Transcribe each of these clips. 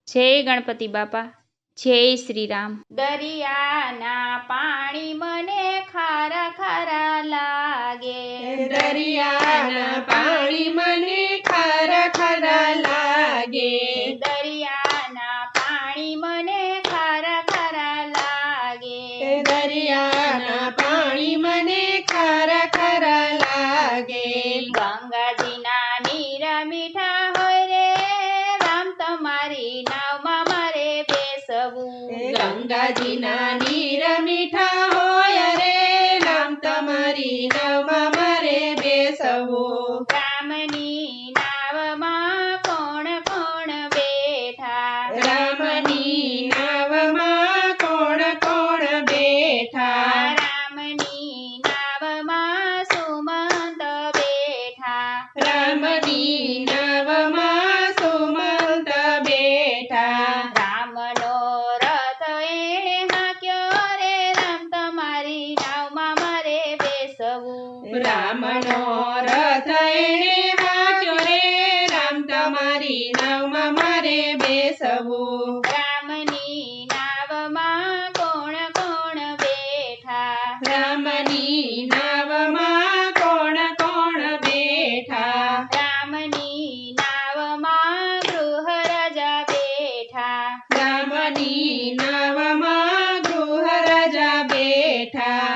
જય ગણપતિ બાપા, જય શ્રી રામ। દરિયાના પાણી મને ખારા ખારા લાગે, દરિયાના પાણી મને ખારા ખારા લાગે, દરિયાના પાણી મને ખારા ખારા લાગે, દરિયાના પાણી મને ખારા ખારા લાગે। ગંગાજીના નીર મીઠા હોય રે રામ, તમારી નાવમાં મારે બેસવું। ગંગાજીના નીર મીઠા હોય રે રામ, તમારી નાવમાં મારે બેસવું। રામની નાવમાં કોણ કોણ બેઠા, રામની નાવમાં કોણ કોણ બેઠા, રામની નાવમાં સુમંત બેઠા, રામની નાવમાં સુમંત બેઠા। રામનો રથ એણે હાંક્યો રે રામ, તમારી નાવમાં મારે બેસવું। રામનો રથ એણે હાંક્યો રે રામ, તમારી નાવમાં મારે બેસવું। રામની નાવમાં કોણ કોણ બેઠા, રામની નાવમાં કોણ કોણ બેઠા, રામની નાવમાં ગૃહરાજા બેઠા, રામની નાવમાં ગૃહરાજા બેઠા।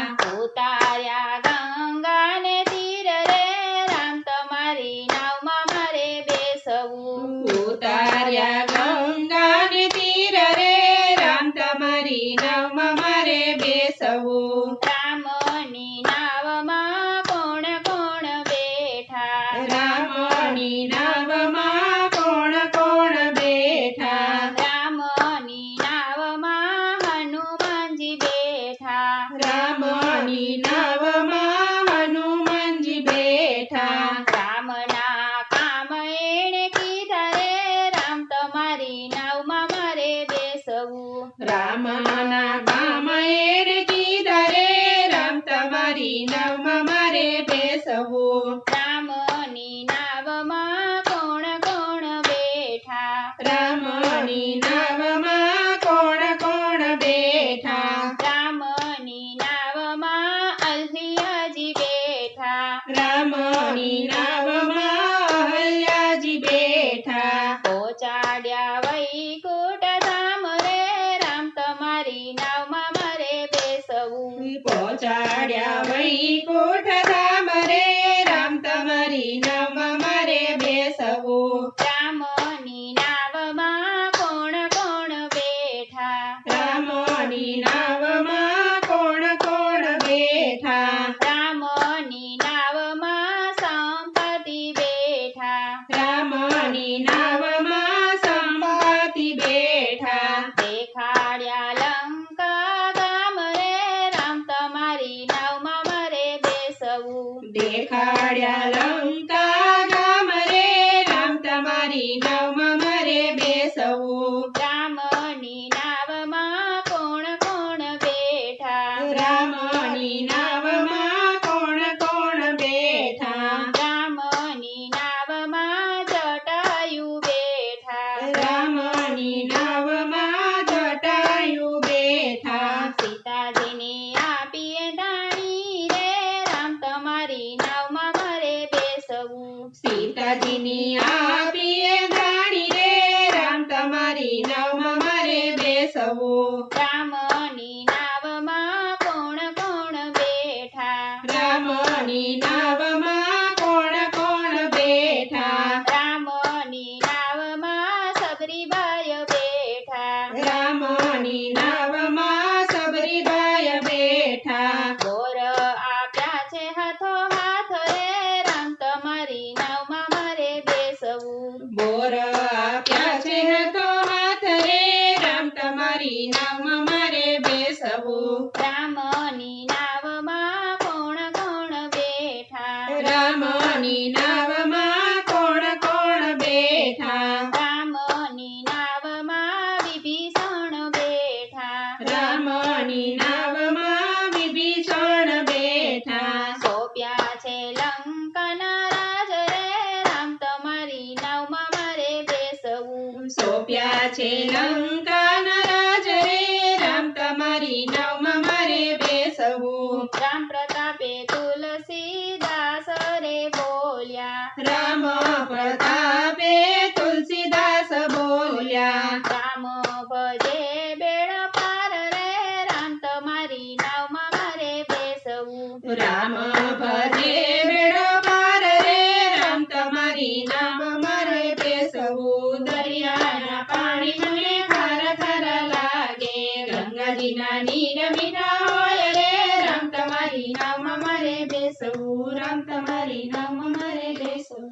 ઉતાર્યા ગંગાને તીર રે રામ, તમારી નાવમાં મારે બેસવું। ઉતાર્યા ગંગાને તીર રે રામ, તમારી નાવમાં મારે બેસવું। રામની નાવમાં કોણ કોણ બેઠા, રામની નાવમાં કોણ કોણ બેઠા, રામની નાવમાં હનુમાનજી બેઠા, રામની નાવમાં હનુમાનજી બેઠા। રામના કામ એણે કીધા રે રામ, તમારી નાવમાં મારે બેસવું। રામના ગામ એણે કીધા રે રામ, તમારી નાવમાં મારે બેસવું। રામની નાવમાં કોણ કોણ બેઠા, રામની નાવમાં કોણ કોણ બેઠા, રામની નાવમાં અહલ્યાજી બેઠા, રામની નાવમાં અહલ્યાજી બેઠા। પહોંચાડ્યા વૈકુંઠ ધામ રે રામ, તમારી નાવમાં મારે બેસવું। પહોંચાડ્યા વૈકુંઠ ધામ રે રામ, તમારી નાવમાં મારે બેસવું। રામની નાવમાં કોણ કોણ બેઠા, રામની નાવમાં કોણ કોણ બેઠા, રામની નાવમાં સંપત્તિ બેઠા, રામની નાવમાં સંપત્તિ બેઠા। દેખાડ્યા લંકા ગામ રે રામ, તમારી નાવમાં મારે બેસવું। દેખાડ્યા લંકા ગામ રે રામ, તમારી નાવમાં મારે બેસવું। રામની નાવમાં કોણ કોણ બેઠા, રામની નાવમાં કોણ કોણ બેઠા, રામની નાવમાં જટાયુ બેઠા, રામની નાવમાં જટાયુ બેઠા। સીતાજીની આપીએ દાણી રે રામ, તમારી નાવમાં મારે બેસવું। સીતાજીની આપીએ રાણી રે રામ, તમારી નાવમાં મારે બેસવું। રામની નાવમાં કોણ કોણ બેઠા, રામની નાવમાં કોણ કોણ બેઠા, રામની નાવમાં સબરીબાઈ બેઠા, રામની નાવમાં સબરીબાઈ બેઠા। બોર આપ્યા છે હાથો હાથ રે રામ, તમારી નાવમાં મારે બેસવું। બોર આપ્યા છે તો હાથ રે રામ, તમારી નાવમાં મારે બેસવું। રામની નાવમાં કોણ કોણ બેઠા, રામની નાવમાં કોણ કોણ બેઠા, રામની નાવમાં વિભીષણ બેઠા, રામની નાવમાં વિભીષણ બેઠા। સોંપ્યા છે લંકાના રાજ રે રામ, તમારી નાવમાં મારે બેસવું। સોંપ્યા છે લંકાના રાજ રે રામ તમારી નાવમાં મારે બેસવું રામ પ્રતાપે તુલસીદાસ રે બોલ્યા રામ પ્રતાપે તુલસીદાસ બોલ્યા રામ ભજે બેડ પાર રે રામ તમારી નાવમાં મારે બેસવું રામ ભજે બેડો પાર રે રામ તમારી નામ મારે બેસવું દરિયાના પાણી મને ખારા ખારા લાગે ગંગાજીના નીર મીઠા હોય રે રામ તમારી નાવમાં મારે બેસવું રામ તમારી નાવમાં મારે બેસવું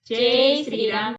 જય શ્રી રામ.